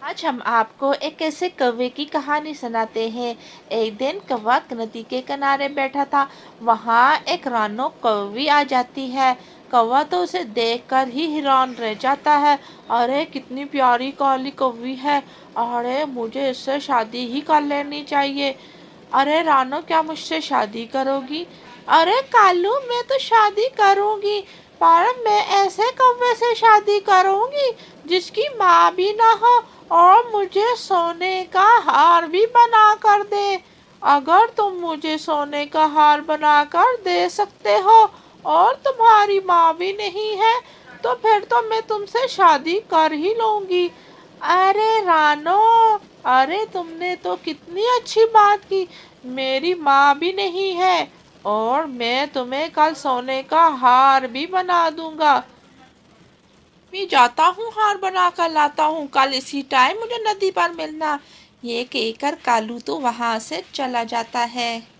आज हम आपको एक ऐसे कौवे की कहानी सुनाते हैं। एक दिन कौवा नदी के किनारे बैठा था। वहाँ एक रानो कौवी आ जाती है। कौवा तो उसे देखकर ही हैरान रह जाता है। अरे कितनी प्यारी काली कौवी है। अरे मुझे इससे शादी ही कर लेनी चाहिए। अरे रानो, क्या मुझसे शादी करोगी? अरे कालू, मैं तो शादी करूंगी, पर मैं ऐसे कौवे से शादी करूंगी जिसकी माँ भी ना हो और मुझे सोने का हार भी बना कर दे। अगर तुम मुझे सोने का हार बना कर दे सकते हो और तुम्हारी माँ भी नहीं है, तो फिर तो मैं तुमसे शादी कर ही लूंगी। अरे रानो, अरे तुमने तो कितनी अच्छी बात की। मेरी माँ भी नहीं है और मैं तुम्हें कल सोने का हार भी बना दूंगा। मैं जाता हूँ, हार बना कर लाता हूँ, कल इसी टाइम मुझे नदी पर मिलना। ये कहकर कालू तो वहां से चला जाता है।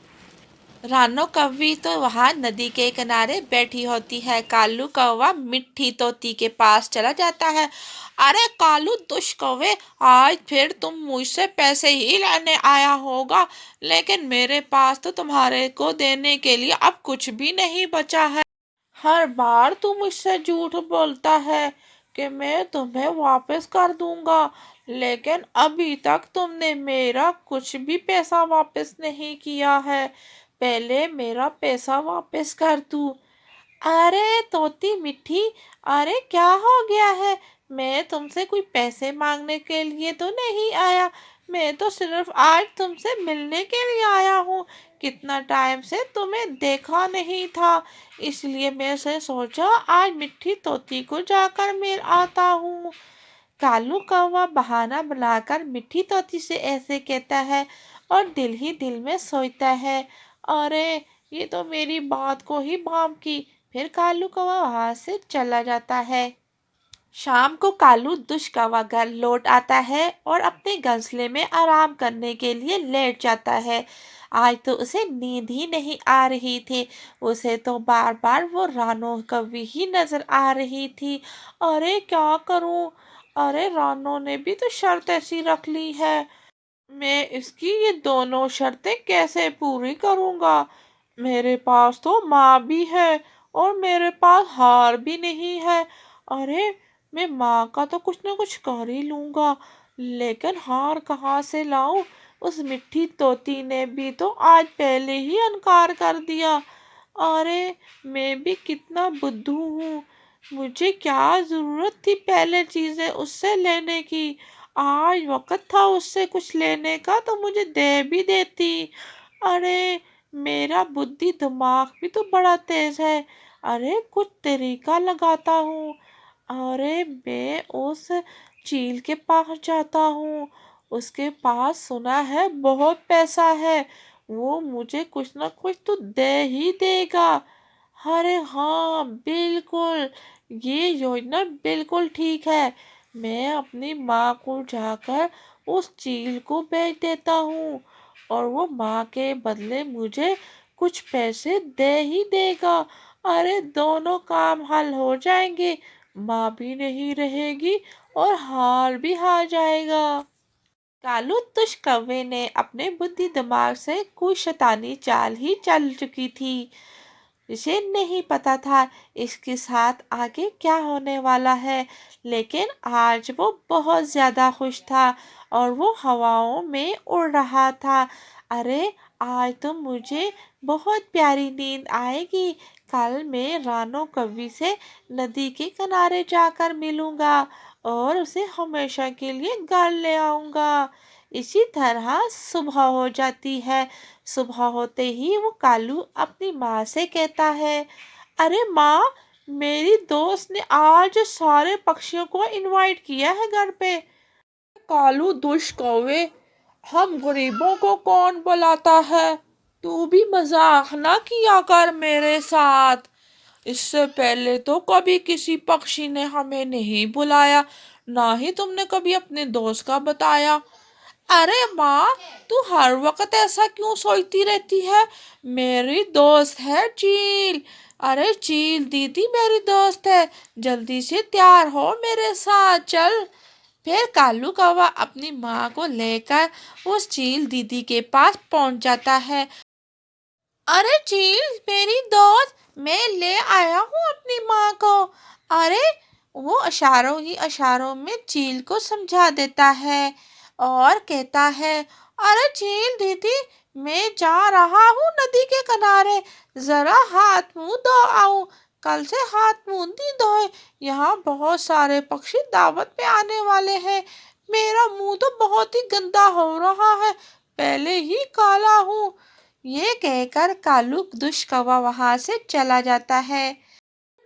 रानो कौवी तो वहां नदी के किनारे बैठी होती है। कालू कौवा मिट्टी तोती के पास चला जाता है। अरे कालू दुष्ट कौवे, आज फिर तुम मुझसे पैसे ही लेने आया होगा, लेकिन मेरे पास तो तुम्हारे को देने के लिए अब कुछ भी नहीं बचा है। हर बार तू मुझसे झूठ बोलता है कि मैं तुम्हें वापस कर दूंगा, लेकिन अभी तक तुमने मेरा कुछ भी पैसा वापस नहीं किया है। पहले मेरा पैसा वापस कर तू। अरे तोती मीठी, अरे क्या हो गया है? मैं तुमसे कोई पैसे मांगने के लिए तो नहीं आया, मैं तो सिर्फ आज तुमसे मिलने के लिए आया हूँ। कितना टाइम से तुम्हें देखा नहीं था, इसलिए मैं से सोचा आज मिट्टी तोती को जाकर मिल आता हूँ। कालू कौवा बहाना बनाकर मिट्टी तोती से ऐसे कहता है और दिल ही दिल में सोचता है, अरे ये तो मेरी बात को ही भांप की। फिर कालू कौवा वहां से चला जाता है। शाम को कालू दुष्ट कौवा घर लौट आता है और अपने घोंसले में आराम करने के लिए लेट जाता है। आज तो उसे नींद ही नहीं आ रही थी। उसे तो बार बार वो रानो कौवी ही नजर आ रही थी। अरे क्या करूं? अरे रानो ने भी तो शर्त ऐसी रख ली है, मैं इसकी ये दोनों शर्तें कैसे पूरी करूंगा? मेरे पास तो माँ भी है और मेरे पास हार भी नहीं है। अरे मैं माँ का तो कुछ ना कुछ कर ही लूंगा, लेकिन हार कहाँ से लाऊं? उस मिट्टी तोती ने भी तो आज पहले ही इनकार कर दिया। अरे मैं भी कितना बुद्धू हूँ, मुझे क्या जरूरत थी पहले चीजें उससे लेने की। आज वक्त था उससे कुछ लेने का तो मुझे दे भी देती। अरे मेरा बुद्धि दिमाग भी तो बड़ा तेज है। अरे कुछ तरीका लगाता हूँ। अरे मैं उस चील के पास जाता हूँ, उसके पास सुना है बहुत पैसा है, वो मुझे कुछ ना कुछ तो दे ही देगा। अरे हाँ बिल्कुल, ये योजना बिल्कुल ठीक है। मैं अपनी माँ को जाकर उस चील को बेच देता हूँ और वो माँ के बदले मुझे कुछ पैसे दे ही देगा। अरे दोनों काम हल हो जाएंगे, माँ भी नहीं रहेगी और हार भी हार जाएगा। कालू तुष कौवे ने अपने बुद्धि दिमाग से कोई शैतानी चाल ही चल चुकी थी। इसे नहीं पता था इसके साथ आगे क्या होने वाला है, लेकिन आज वो बहुत ज़्यादा खुश था और वो हवाओं में उड़ रहा था। अरे आज तो मुझे बहुत प्यारी नींद आएगी, कल मैं रानो कवि से नदी के किनारे जाकर मिलूंगा और उसे हमेशा के लिए घर ले आऊंगा। इसी तरह सुबह हो जाती है। सुबह होते ही वो कालू अपनी माँ से कहता है, अरे माँ, मेरी दोस्त ने आज सारे पक्षियों को इनवाइट किया है घर पे। कालू दुष्ट कौवे, हम गरीबों को कौन बुलाता है? तू भी मजाक ना किया कर मेरे साथ। इससे पहले तो कभी किसी पक्षी ने हमें नहीं बुलाया, ना ही तुमने कभी अपने दोस्त का बताया। अरे माँ, तू हर वक्त ऐसा क्यों सोचती रहती है? मेरी दोस्त है चील। अरे चील दीदी मेरी दोस्त है, जल्दी से तैयार हो मेरे साथ चल। फिर कालू कौवा अपनी माँ को लेकर उस चील दीदी के पास पहुंच जाता है। अरे चील मेरी दोस्त, मैं ले आया हूँ अपनी माँ को। अरे वो इशारों ही इशारों में चील को समझा देता है और कहता है, अरे चील दीदी, मैं जा रहा हूँ नदी के किनारे, जरा हाथ मुंह धो आऊं। कल से हाथ मुंह नहीं धोए, यहाँ बहुत सारे पक्षी दावत पे आने वाले हैं। मेरा मुंह तो बहुत ही गंदा हो रहा है, पहले ही काला हूँ। ये कहकर कालू दुष्कवा वहां से चला जाता है।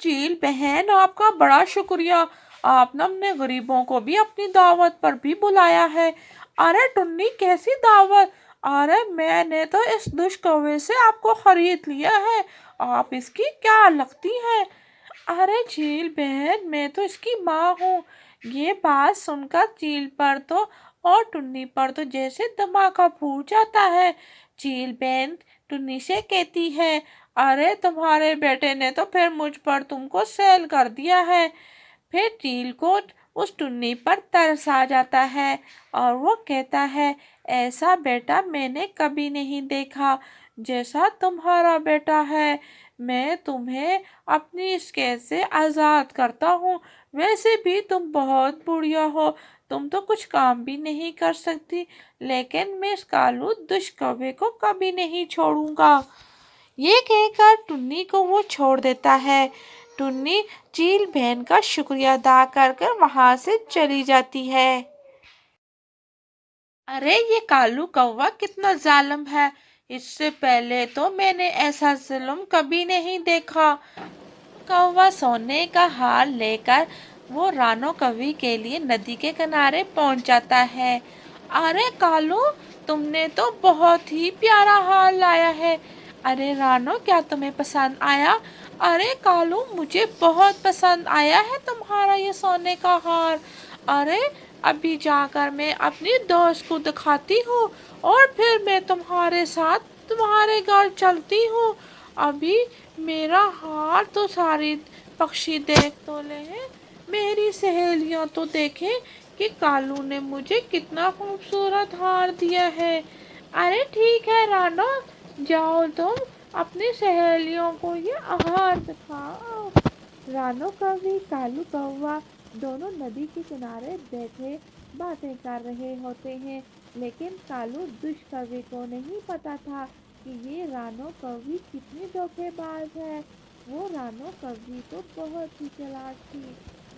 चील बहन, आपका बड़ा शुक्रिया, आपने अपने गरीबों को भी अपनी दावत पर भी बुलाया है। अरे टुन्नी, कैसी दावत? अरे मैंने तो इस दुष्कवे से आपको खरीद लिया है, आप इसकी क्या लगती हैं? अरे चील बहन, मैं तो इसकी माँ हूँ। ये बात सुनकर चील पर तो और टुन्नी पर तो जैसे धमाका फूट जाता है। चील बहन टुन्नी से कहती है, अरे तुम्हारे बेटे ने तो फिर मुझ पर तुमको सेल कर दिया है। फिर चील को उस टुन्नी पर तरस आ जाता है और वो कहता है, ऐसा बेटा मैंने कभी नहीं देखा जैसा तुम्हारा बेटा है। मैं तुम्हें अपनी इस कैद से आज़ाद करता हूँ। वैसे भी तुम बहुत बुढ़िया हो, तुम तो कुछ काम भी नहीं कर सकती, लेकिन मैं इस कालू दुष्कवे को कभी नहीं छोड़ूंगा। ये कहकर टुन्नी को वो छोड़ देता है। टुन्नी चील बहन का शुक्रिया अदा कर कर वहां से चली जाती है। अरे ये कालू कौवा कितना जालिम है, इससे पहले तो मैंने ऐसा जुल्म कभी नहीं देखा। कौवा सोने का हार लेकर वो रानो कवि के लिए नदी के किनारे पहुंच जाता है। अरे कालू, तुमने तो बहुत ही प्यारा हार लाया है। अरे रानो, क्या तुम्हें पसंद आया? अरे कालू, मुझे बहुत पसंद आया है तुम्हारा ये सोने का हार। अरे अभी जाकर मैं अपनी दोस्त को दिखाती हूँ और फिर मैं तुम्हारे साथ तुम्हारे घर चलती हूँ। अभी मेरा हार तो सारे पक्षी देख तो ले हैं, मेरी सहेलियां तो देखें कि कालू ने मुझे कितना खूबसूरत हार दिया है। अरे ठीक है रानो, जाओ तुम अपनी सहेलियों को ये हार दिखाओ। रानो कवि कालू कौवा दोनों नदी के किनारे बैठे बातें कर रहे होते हैं, लेकिन कालू दुष्कवि को नहीं पता था कि ये रानो कवि कितनी धोखेबाज है। वो रानो कवि तो बहुत ही चालाक थी,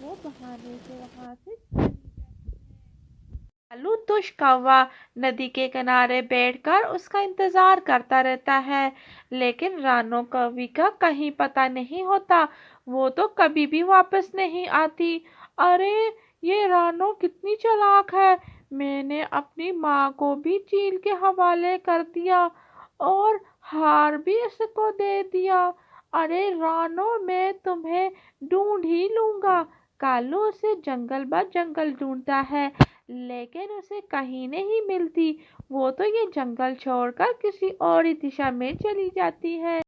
वो बहाने से वहां से चली जाती है। कालू दुष्कवा नदी के किनारे बैठकर उसका इंतजार करता रहता है, लेकिन रानो कवि का कहीं पता नहीं होता, वो तो कभी भी वापस नहीं आती। अरे ये रानो कितनी चालाक है, मैंने अपनी माँ को भी चील के हवाले कर दिया और हार भी इसको दे दिया। अरे रानो, मैं तुम्हें ढूंढ ही लूंगा। कालू उसे जंगल ब जंगल ढूंढता है, लेकिन उसे कहीं नहीं मिलती। वो तो ये जंगल छोड़कर किसी और ही दिशा में चली जाती है।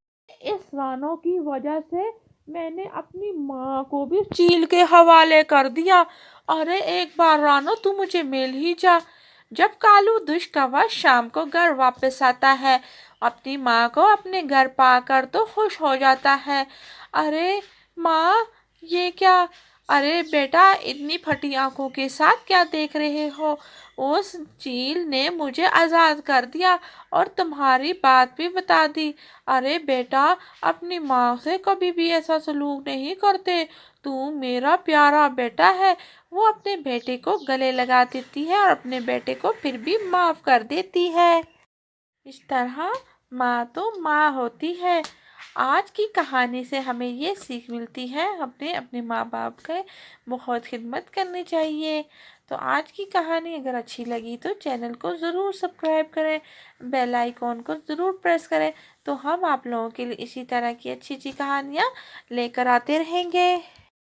इस रानो की वजह से मैंने अपनी माँ को भी चील के हवाले कर दिया। अरे एक बार रानो, तू मुझे मिल ही जा। जब कालू दुष्कवा शाम को घर वापस आता है, अपनी माँ को अपने घर पाकर तो खुश हो जाता है। अरे माँ, ये क्या? अरे बेटा, इतनी फटी आंखों के साथ क्या देख रहे हो? उस चील ने मुझे आज़ाद कर दिया और तुम्हारी बात भी बता दी। अरे बेटा, अपनी माँ से कभी भी ऐसा सलूक नहीं करते, तू मेरा प्यारा बेटा है। वो अपने बेटे को गले लगा देती है और अपने बेटे को फिर भी माफ़ कर देती है। इस तरह माँ तो माँ होती है। आज की कहानी से हमें ये सीख मिलती है, हमें अपने माँ बाप के बहुत खिदमत करनी चाहिए। तो आज की कहानी अगर अच्छी लगी तो चैनल को ज़रूर सब्सक्राइब करें, बेल आइकॉन को ज़रूर प्रेस करें, तो हम आप लोगों के लिए इसी तरह की अच्छी अच्छी कहानियाँ लेकर आते रहेंगे।